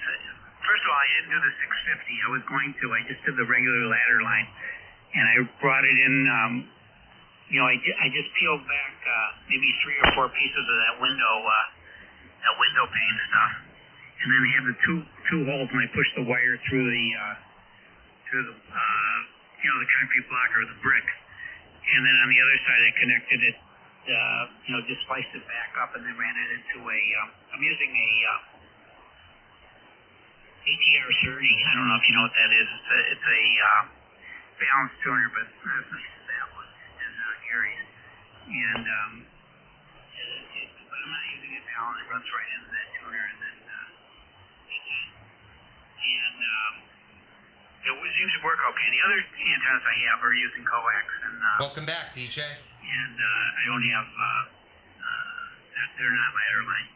first of all, I didn't do the 650. I was going to. I just did the regular ladder line, and I brought it in. I just peeled back maybe 3 or 4 pieces of that window pane stuff, and then I had the two holes, and I pushed the wire through the the concrete block or the brick, and then on the other side I connected it. Just sliced it back up and then ran it into I'm using a ATR 30. I don't know if you know what that is. It's a balance tuner, but it's not as nice as that one, as Gary's. And but I'm not using it balanced. It runs right into that tuner, and then it seems to work okay. The other antennas I have are using coax. And welcome back, DJ. And I don't have, they're not ladder line.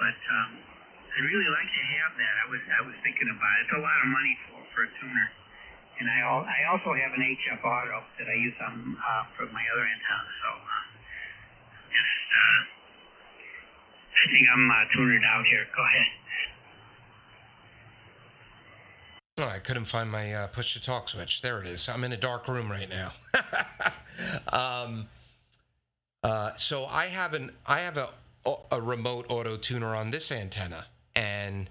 But I'd really like to have that. I was thinking about it. It's a lot of money for a tuner. And I also have an HF auto that I use for my other antenna. So I think I'm tunered out here. Go ahead. Oh, I couldn't find my push-to-talk switch. There it is. I'm in a dark room right now. So I have a remote auto tuner on this antenna, and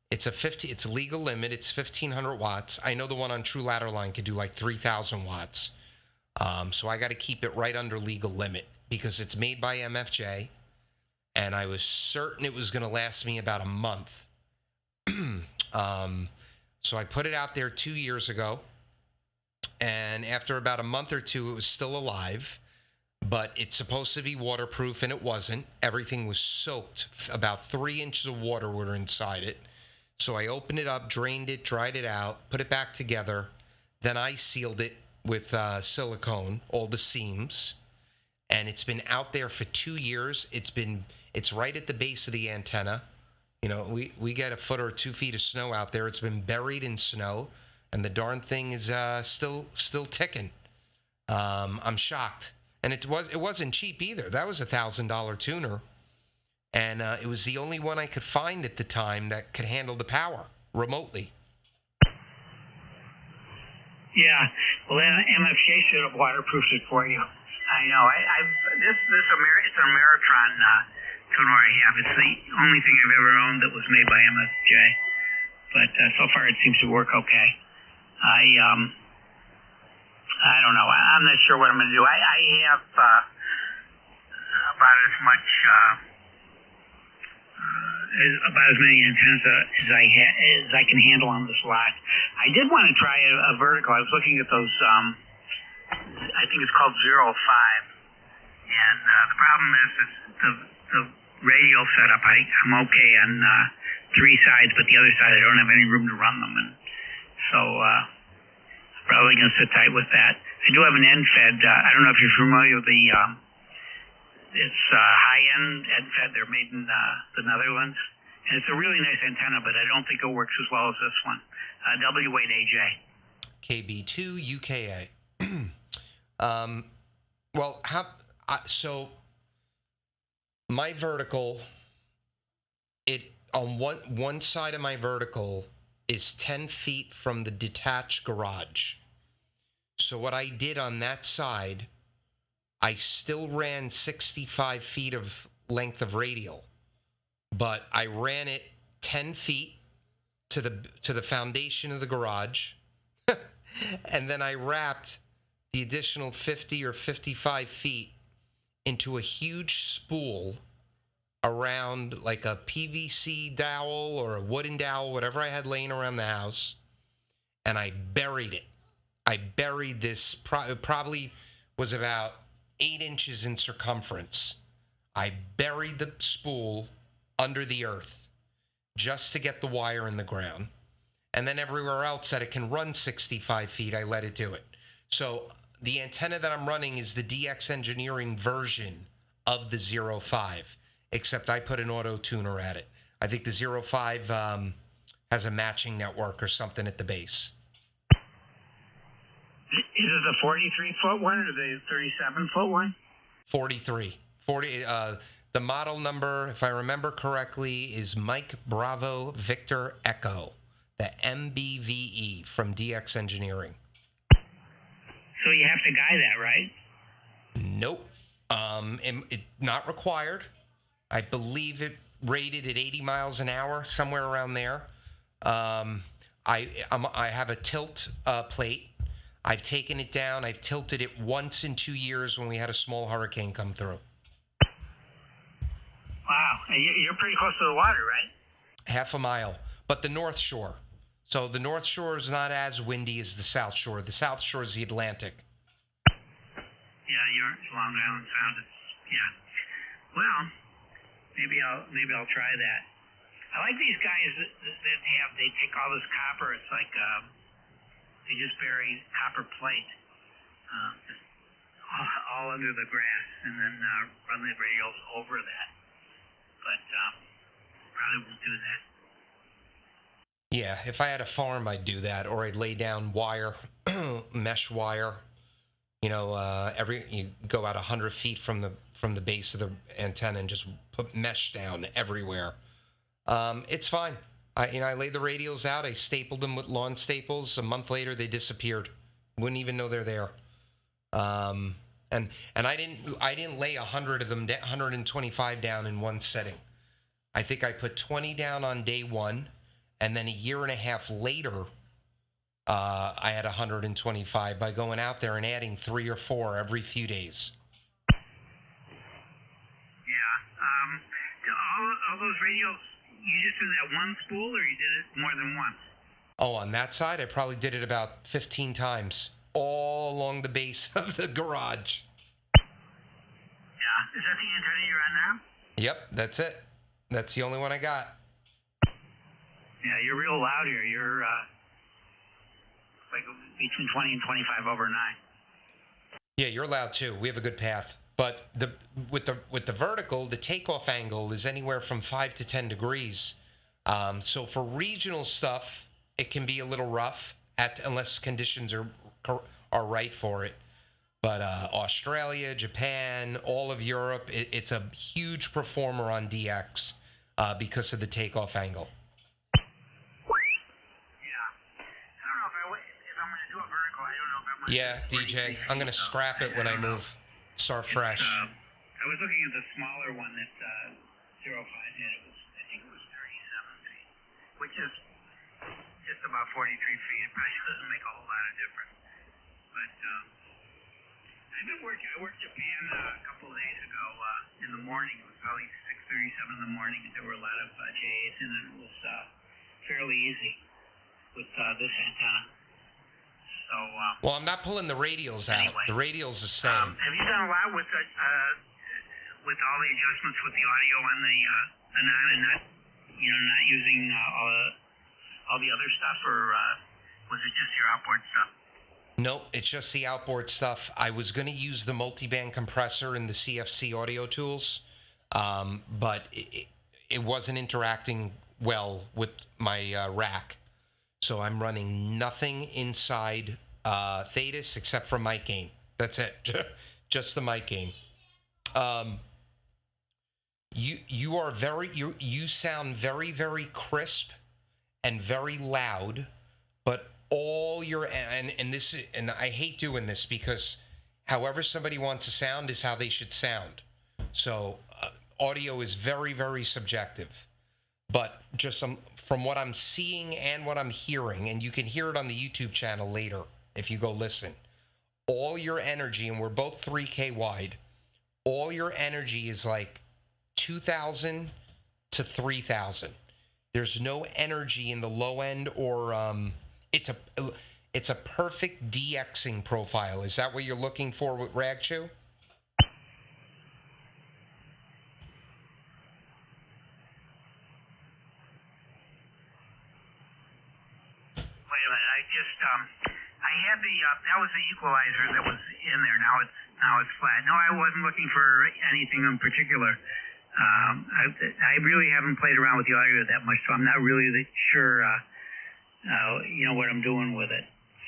it's a legal limit. It's 1,500 watts. I know the one on True Ladder Line could do like 3,000 watts. So I got to keep it right under legal limit because it's made by MFJ, and I was certain it was going to last me about a month. So I put it out there 2 years ago, and after about a month or two, it was still alive, but it's supposed to be waterproof, and it wasn't. Everything was soaked. About 3 inches of water were inside it. So I opened it up, drained it, dried it out, put it back together. Then I sealed it with silicone, all the seams, and it's been out there for 2 years. It's right at the base of the antenna. You know, we get a foot or 2 feet of snow out there. It's been buried in snow, and the darn thing is still ticking. I'm shocked. And it wasn't cheap either. That was $1,000 tuner. And it was the only one I could find at the time that could handle the power remotely. Yeah, well, MFJ should have waterproofed it for you. I know. It's an Ameritron tuner I have. It's the only thing I've ever owned that was made by MFJ. But so far it seems to work okay. I don't know. I'm not sure what I'm going to do. I have about as much, about as many antennas as I can handle on this lot. I did want to try a vertical. I was looking at those, I think it's called 05. And the problem is the radio setup. I'm okay on 3 sides, but the other side I don't have any room to run them. And so I'm probably going to sit tight with that. I do have an end-fed. I don't know if you're familiar with it's high-end end-fed. They're made in the Netherlands. And it's a really nice antenna, but I don't think it works as well as this one. W8AJ. KB2UKA. So my vertical, on one side of my vertical is 10 feet from the detached garage. So what I did on that side, I still ran 65 feet of length of radial, but I ran it 10 feet to the foundation of the garage, and then I wrapped the additional 50 or 55 feet into a huge spool around like a PVC dowel or a wooden dowel, whatever I had laying around the house, and I buried it. I buried this, probably was about 8 inches in circumference. I buried the spool under the earth just to get the wire in the ground. And then everywhere else that it can run 65 feet, I let it do it. So the antenna that I'm running is the DX Engineering version of the 05, except I put an auto tuner at it. I think the 05 has a matching network or something at the base. Is it the 43-foot one or the 37-foot one? 43. The model number, if I remember correctly, is Mike Bravo Victor Echo, the MBVE from DX Engineering. So you have to guide that, right? Nope. It not required. I believe it rated at 80 miles an hour, somewhere around there. I have a tilt plate. I've taken it down. I've tilted it once in 2 years when we had a small hurricane come through. Wow. You're pretty close to the water, right? Half a mile. But the North Shore. So the North Shore is not as windy as the South Shore. The South Shore is the Atlantic. Yeah, you're Long Island Sound. Yeah. Well, maybe I'll try that. I like these guys that they take all this copper. It's like they just bury copper plate just all under the grass and then run the radios over that. But probably won't do that. Yeah, if I had a farm, I'd do that, or I'd lay down wire, mesh wire. You you go out 100 feet from the base of the antenna and just put mesh down everywhere. It's fine. I laid the radios out. I stapled them with lawn staples. A month later, they disappeared. Wouldn't even know they're there. And I didn't lay 100 of them, 125 down in one setting. I think I put 20 down on day one, and then a year and a half later, I had 125 by going out there and adding 3 or 4 every few days. Yeah. All those radios, you just did that one spool, or you did it more than once? Oh, on that side, I probably did it about 15 times, all along the base of the garage. Yeah. Is that the antenna you're on now? Yep, that's it. That's the only one I got. Yeah, you're real loud here. You're like between 20 and 25 over 9. Yeah, you're loud too. We have a good path. But with the vertical, the takeoff angle is anywhere from 5 to 10 degrees. So for regional stuff, it can be a little rough unless conditions are right for it. But Australia, Japan, all of Europe, it's a huge performer on DX because of the takeoff angle. Yeah, DJ, I'm going to scrap it when I move. Start fresh. I was looking at the smaller one that 05 had. I think it was 37 feet, which is just about 43 feet. It probably doesn't make a whole lot of difference. But I've been working. I worked Japan a couple of days ago in the morning. It was probably 6:37 in the morning. There were a lot of JAs, and it was fairly easy with this antenna. So, well, I'm not pulling the radials out. Anyway, the radials are staying. Have you done a lot with all the adjustments with the audio on the ANAN and not using all the other stuff, or was it just your outboard stuff? Nope, it's just the outboard stuff. I was going to use the multiband compressor in the CFC audio tools, but it wasn't interacting well with my rack. So I'm running nothing inside Thetis except for mic gain. That's it. Just the mic gain. You sound very, very crisp and very loud, but all your and I hate doing this because however somebody wants to sound is how they should sound. So audio is very, very subjective. But just from what I'm seeing and what I'm hearing, and you can hear it on the YouTube channel later if you go listen, all your energy, and we're both 3K wide, all your energy is like 2,000 to 3,000. There's no energy in the low end, or it's a perfect DXing profile. Is that what you're looking for with Ragchew? I had that was the equalizer that was in there. Now it's flat. No, I wasn't looking for anything in particular. I really haven't played around with the audio that much, so I'm not really sure, what I'm doing with it.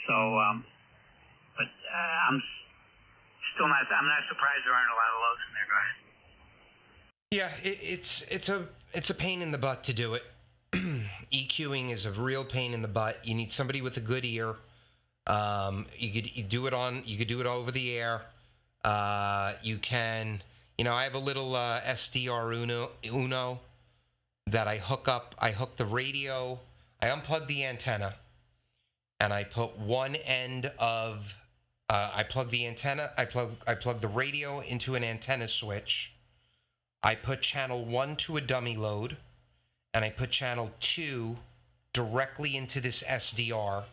So, but I'm still not. I'm not surprised there aren't a lot of lows in there. Go ahead. Yeah, it's a pain in the butt to do it. EQing is a real pain in the butt. You need somebody with a good ear. You could do it over the air. You can, I have a little SDR Uno that I hook up. I hook the radio. I unplug the antenna, and I put one end of. I plug the antenna. I plug the radio into an antenna switch. I put channel 1 to a dummy load. And I put channel 2 directly into this SDR,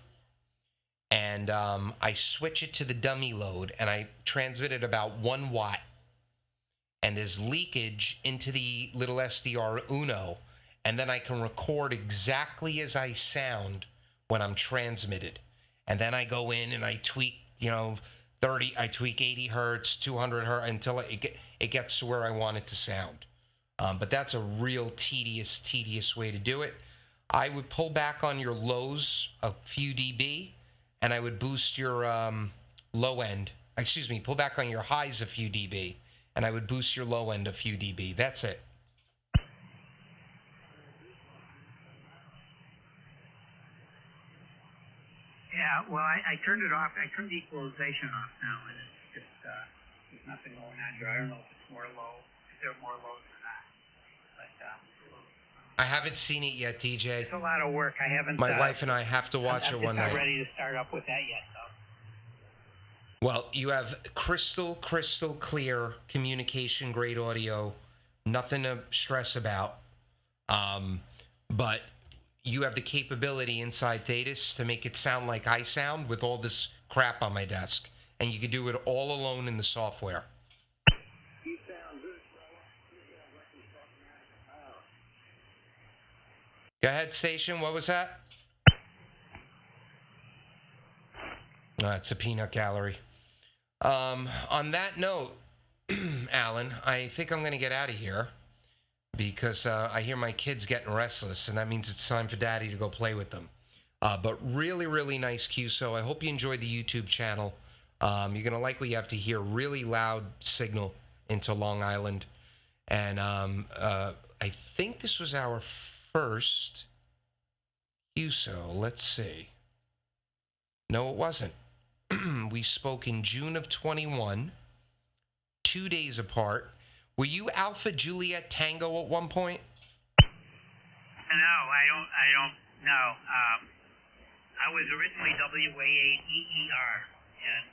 and I switch it to the dummy load, and I transmit it about 1 watt, and there's leakage into the little SDR Uno, and then I can record exactly as I sound when I'm transmitted, and then I go in and I tweak, I tweak 80 hertz, 200 hertz until it gets to where I want it to sound. But that's a real tedious way to do it. I would pull back on your lows a few dB, and I would boost your pull back on your highs a few dB, and I would boost your low end a few dB. That's it. Yeah, well, I turned it off. I turned the equalization off now, and it's just, there's nothing going on here. I don't know if it's more low, if there are more lows or not. I haven't seen it yet, DJ. It's a lot of work. I haven't. My wife and I have to watch it one night. I'm not ready to start up with that yet, though. Well, you have crystal clear communication grade audio. Nothing to stress about. But you have the capability inside Thetis to make it sound like I sound with all this crap on my desk. And you can do it all alone in the software. Go ahead, station. What was that? It's a peanut gallery. On that note, Alan, I think I'm going to get out of here because I hear my kids getting restless, and that means it's time for Daddy to go play with them. But really, really nice QSO. I hope you enjoyed the YouTube channel. You're going to likely have to hear really loud signal into Long Island. And I think this was our first QSO. Let's see. No, it wasn't. We spoke in June of 21, 2 days apart. Were you Alpha Juliet Tango at one point? No, I don't know. I was originally WA8EER, and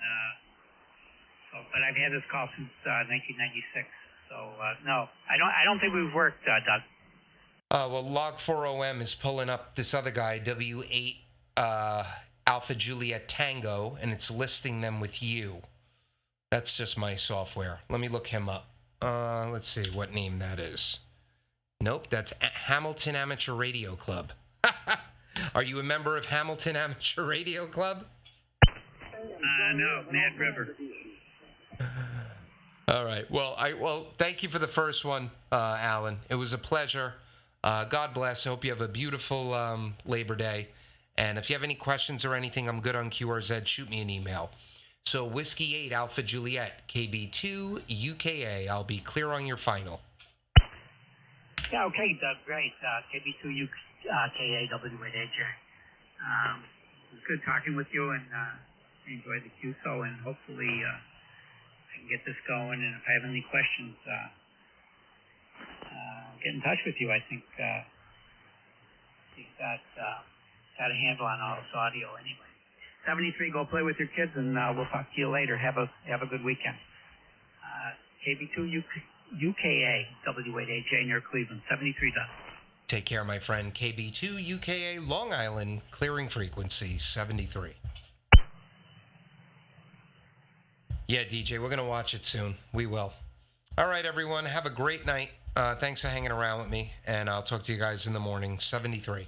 but I've had this call since 1996. So no, I don't think we've worked, Doug. Well, Log40M is pulling up this other guy, W8 Alpha Juliet Tango, and it's listing them with you. That's just my software. Let me look him up. Let's see what name that is. Nope, that's Hamilton Amateur Radio Club. Are you a member of Hamilton Amateur Radio Club? No, Mad River. All right. Well, thank you for the first one, Alan. It was a pleasure. God bless. I hope you have a beautiful Labor Day. And if you have any questions or anything, I'm good on QRZ. Shoot me an email. So Whiskey 8 Alpha Juliet, KB2UKA. I'll be clear on your final. Yeah, okay, Doug, great. KB2UKA, W8AJ. It was good talking with you, and I enjoyed the QSO, and hopefully I can get this going, and if I have any questions, get in touch with you. I think you've got a handle on all this audio anyway. 73, go play with your kids, and we'll talk to you later. Have a good weekend. KB2UKA, W8AJ near Cleveland, 73 done. Take care, my friend. KB2UKA, Long Island, clearing frequency, 73. Yeah, DJ, we're going to watch it soon. We will. All right, everyone. Have a great night. Thanks for hanging around with me, and I'll talk to you guys in the morning, 73.